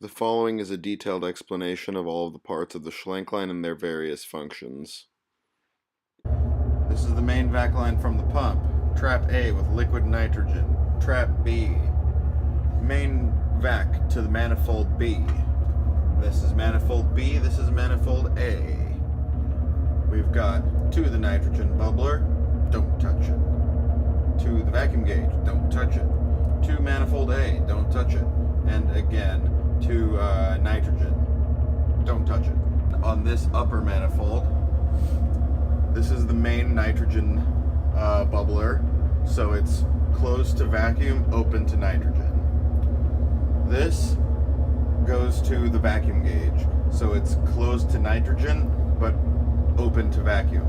The following is a detailed explanation of all of the parts of the Schlenk line and their various functions. This is the main vac line from the pump. Trap A with liquid nitrogen. Trap B. Main vac to the manifold B. This is manifold B, this is manifold A. We've got to the nitrogen bubbler, don't touch it. To the vacuum gauge, don't touch it. To manifold A, don't touch it. And again, to nitrogen, don't touch it. On this upper manifold, this is the main nitrogen bubbler, so it's closed to vacuum, open to nitrogen. This goes to the vacuum gauge, so it's closed to nitrogen, but open to vacuum.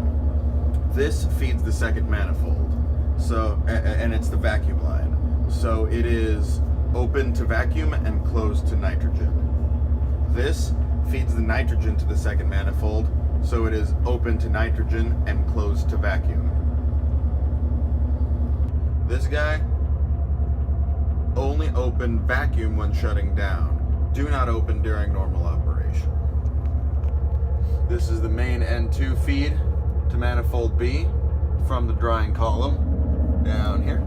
This feeds the second manifold, so and it's the vacuum line, so it is open to vacuum and closed to nitrogen. This feeds the nitrogen to the second manifold, so it is open to nitrogen and closed to vacuum. This guy, only open vacuum when shutting down. Do not open during normal operation. This is the main N2 feed to manifold B from the drying column down here.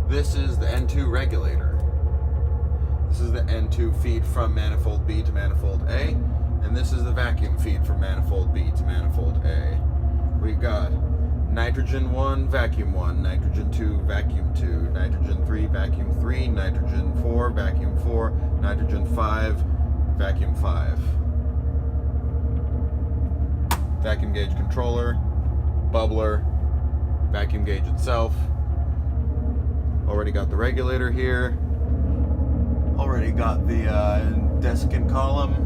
This is the N2 regulator. This is the N2 feed from manifold B to manifold A, and this is the vacuum feed from manifold B to manifold A. We've got nitrogen 1, vacuum 1, nitrogen 2, vacuum 2, nitrogen 3, vacuum 3, nitrogen 4, vacuum 4, nitrogen 5, vacuum 5. Vacuum gauge controller, bubbler, vacuum gauge itself. Already got the regulator here. Already got the desiccant column.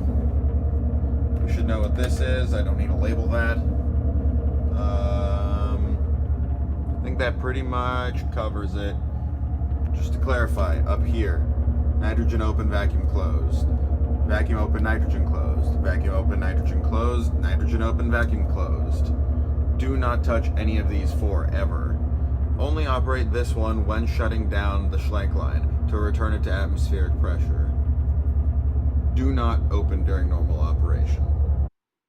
You should know what this is. I don't need to label that. I think that pretty much covers it. Just to clarify, up here, nitrogen open, vacuum closed. Vacuum open, nitrogen closed. Vacuum open, nitrogen closed. Nitrogen open, vacuum closed. Do not touch any of these four ever. Only operate this one when shutting down the Schlenk line to return it to atmospheric pressure. Do not open during normal operation.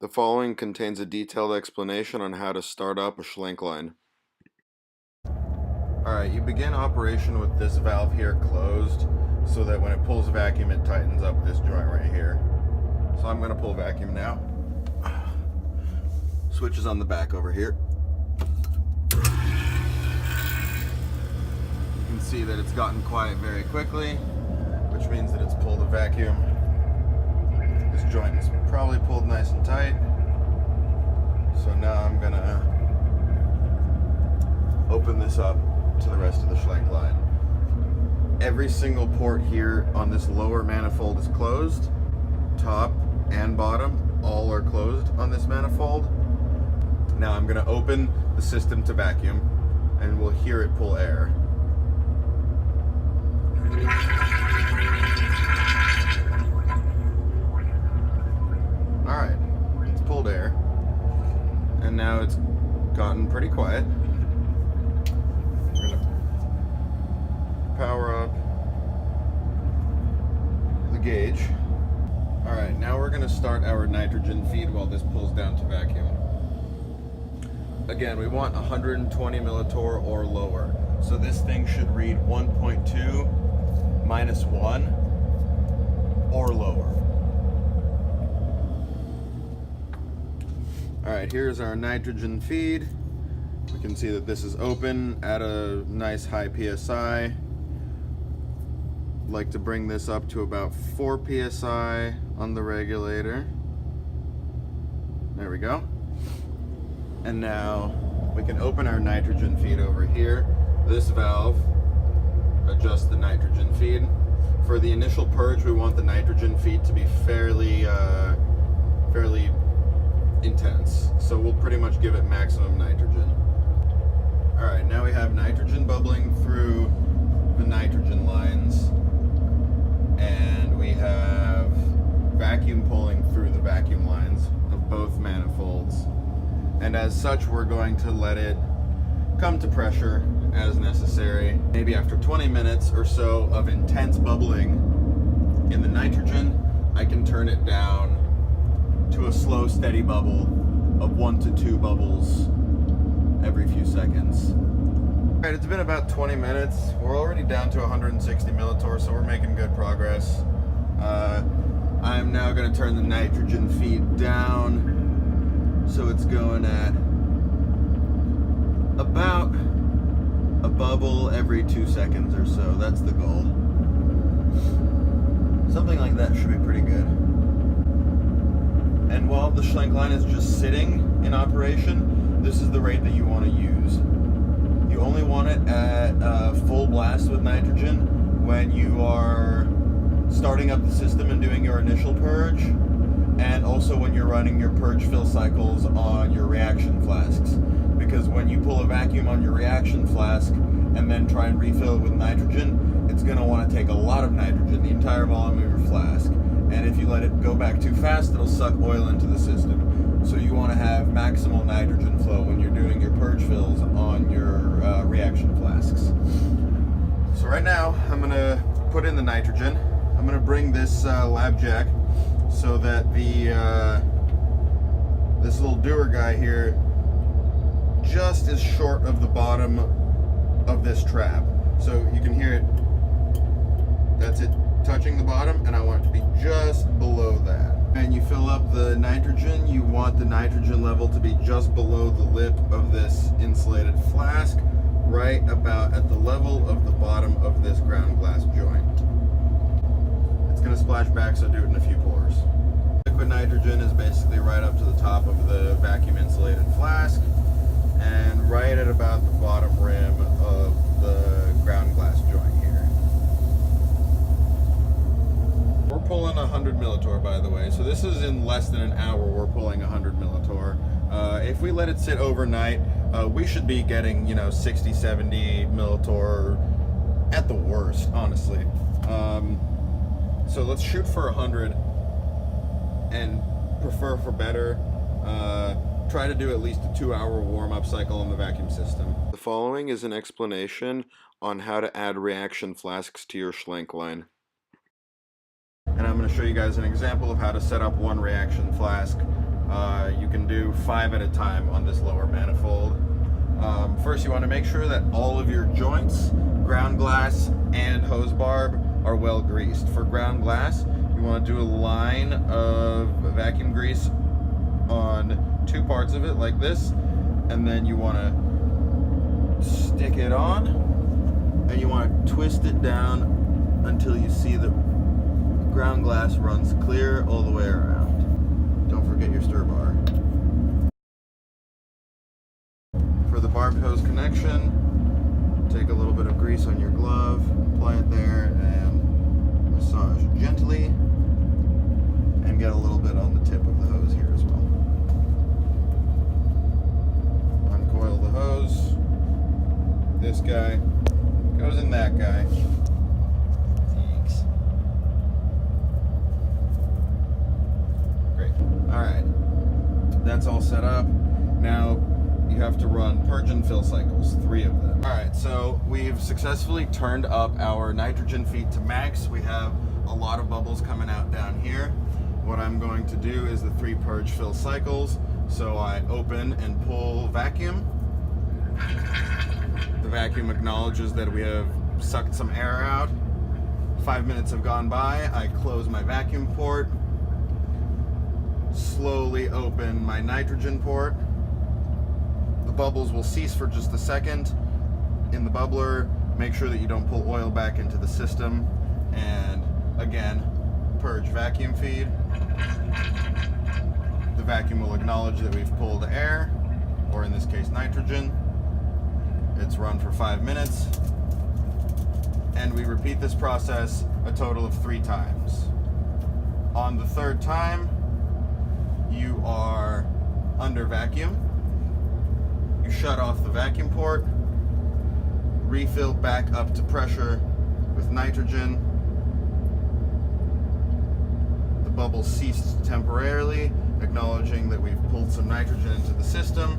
The following contains a detailed explanation on how to start up a Schlenk line. Alright, you begin operation with this valve here closed so that when it pulls vacuum it tightens up this joint right here. So I'm going to pull vacuum now. Switch is on the back over here. You can see that it's gotten quiet very quickly, which means that it's pulled a vacuum. This joint is probably pulled nice and tight. So now I'm going to open this up to the rest of the Schlenk line. Every single port here on this lower manifold is closed. Top and bottom all are closed on this manifold. Now I'm going to open the system to vacuum and we'll hear it pull air. Alright, it's pulled air and now it's gotten pretty quiet. We're gonna power up the gauge. Alright, now we're gonna start our nitrogen feed while this pulls down to vacuum. Again, we want 120 millitorr or lower. So this thing should read 1.2 minus 1 or lower. Alright, here's our nitrogen feed. We can see that this is open at a nice high PSI. Like to bring this up to about 4 PSI on the regulator. There we go. And now we can open our nitrogen feed over here. This valve adjusts the nitrogen feed. For the initial purge, we want the nitrogen feed to be fairly intense. So we'll pretty much give it maximum nitrogen. Alright, now we have nitrogen bubbling through the nitrogen lines. And we have vacuum pulling through the vacuum lines of both manifolds. And as such, we're going to let it come to pressure as necessary. Maybe after 20 minutes or so of intense bubbling, In the nitrogen, I can turn it down to a slow, steady bubble of 1 to 2 bubbles every few seconds. All right, it's been about 20 minutes. We're already down to 160 millitorr, so we're making good progress. I'm now going to turn the nitrogen feed down, so it's going at about a bubble every 2 seconds or so. That's the goal. Something like that should be pretty good. And while the Schlenk line is just sitting in operation, this is the rate that you want to use. You only want it at full blast with nitrogen when you are starting up the system and doing your initial purge, and also when you're running your purge fill cycles on your reaction flasks. Because when you pull a vacuum on your reaction flask and then try and refill it with nitrogen, it's going to want to take a lot of nitrogen, the entire volume of your flask. And if you let it go back too fast, it'll suck oil into the system. So you want to have maximal nitrogen flow when you're doing your purge fills on your reaction flasks. So right now, I'm going to put in the nitrogen. I'm going to bring this lab jack so that this little doer guy here just is short of the bottom of this trap. So you can hear it, that's it touching the bottom, and I want it to be just below that. And you fill up the nitrogen, you want the nitrogen level to be just below the lip of this insulated flask, right about at the level of the bottom of this ground glass joint. It's going to splash back, so do it in a few pours. Liquid nitrogen is basically right up to the top of the vacuum insulated flask and right at about the bottom rim of the ground glass joint here. We're pulling 100 millitorr, by the way, so this is in less than an hour we're pulling 100 millitorr. If we let it sit overnight, we should be getting, 60, 70 millitorr at the worst, honestly. So let's shoot for 100 and prefer for better. Try to do at least a 2-hour warm-up cycle on the vacuum system. The following is an explanation on how to add reaction flasks to your Schlenk line. And I'm going to show you guys an example of how to set up one reaction flask. You can do 5 at a time on this lower manifold. First, you want to make sure that all of your joints, ground glass and hose barb, are well greased. For ground glass, you want to do a line of vacuum grease on 2 parts of it like this, and then you want to stick it on, and you want to twist it down until you see the ground glass runs clear all the way around. Don't forget your stir bar. For the barbed hose connection, take a little bit of grease on your glove, apply it there, and massage gently, and get a little bit on the tip of the hose here as well. Uncoil the hose. This guy goes in that guy. Thanks. Great. Alright. That's all set up. Now you have to run purge and fill cycles, 3 of them. Alright, so we've successfully turned up our nitrogen feed to max. We have a lot of bubbles coming out down here. What I'm going to do is the 3 purge fill cycles. So I open and pull vacuum. The vacuum acknowledges that we have sucked some air out. 5 minutes have gone by. I close my vacuum port. Slowly open my nitrogen port. The bubbles will cease for just a second. In the bubbler, make sure that you don't pull oil back into the system. And again, purge vacuum feed. The vacuum will acknowledge that we've pulled air, or in this case nitrogen. It's run for 5 minutes. And we repeat this process a total of 3 times. On the 3rd time, you are under vacuum. You shut off the vacuum port, refill back up to pressure with nitrogen. The bubbles ceased temporarily, acknowledging that we've pulled some nitrogen into the system,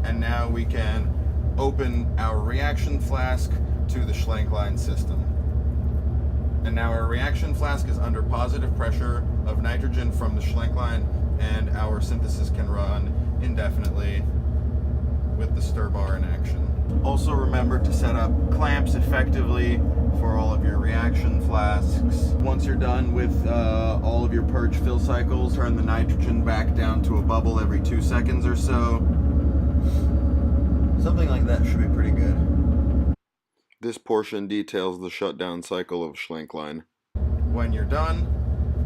and now we can open our reaction flask to the Schlenk line system. And now our reaction flask is under positive pressure of nitrogen from the Schlenk line, and our synthesis can run indefinitely with the stir bar in action. Also remember to set up clamps effectively for all of your reaction flasks. Once you're done with all of your purge fill cycles, turn the nitrogen back down to a bubble every 2 seconds or so. Something like that should be pretty good. This portion details the shutdown cycle of Schlenk line. When you're done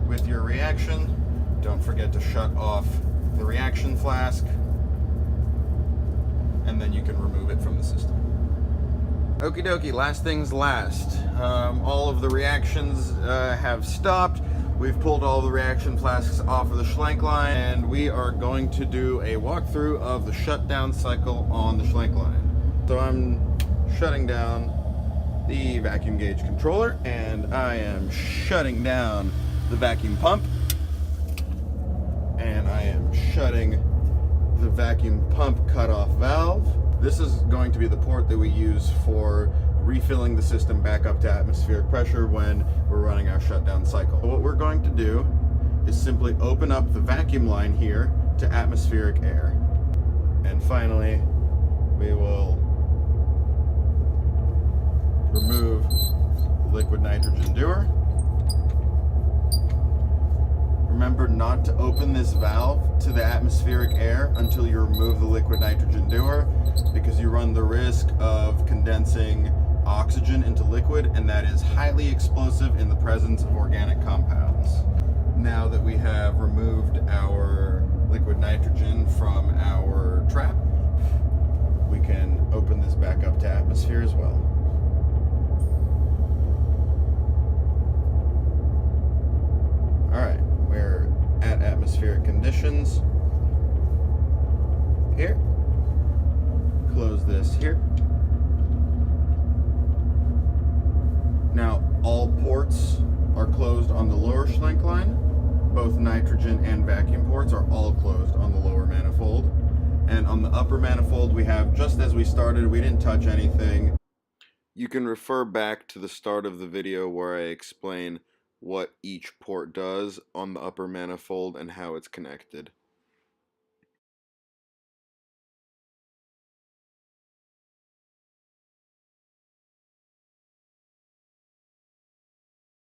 with your reaction, don't forget to shut off the reaction flask, and then you can remove it from the system. Okie dokie, last things last. All of the reactions have stopped. We've pulled all the reaction flasks off of the Schlenk line, and we are going to do a walkthrough of the shutdown cycle on the Schlenk line. So I'm shutting down the vacuum gauge controller, and I am shutting down the vacuum pump, and I am shutting the vacuum pump cutoff valve. This is going to be the port that we use for refilling the system back up to atmospheric pressure when we're running our shutdown cycle. What we're going to do is simply open up the vacuum line here to atmospheric air. And finally, we will remove the liquid nitrogen dewar. Remember not to open this valve to the atmospheric air until you remove the liquid nitrogen dewar, because you run the risk of condensing oxygen into liquid, and that is highly explosive in the presence of organic compounds. Now that we have removed our liquid nitrogen from our trap, we can open this back up to atmosphere as well. Alright, we're at atmospheric conditions here. Close this here. Now, all ports are closed on the lower Schlenk line. Both nitrogen and vacuum ports are all closed on the lower manifold. And on the upper manifold, we have, just as we started, we didn't touch anything. You can refer back to the start of the video where I explain what each port does on the upper manifold and how it's connected.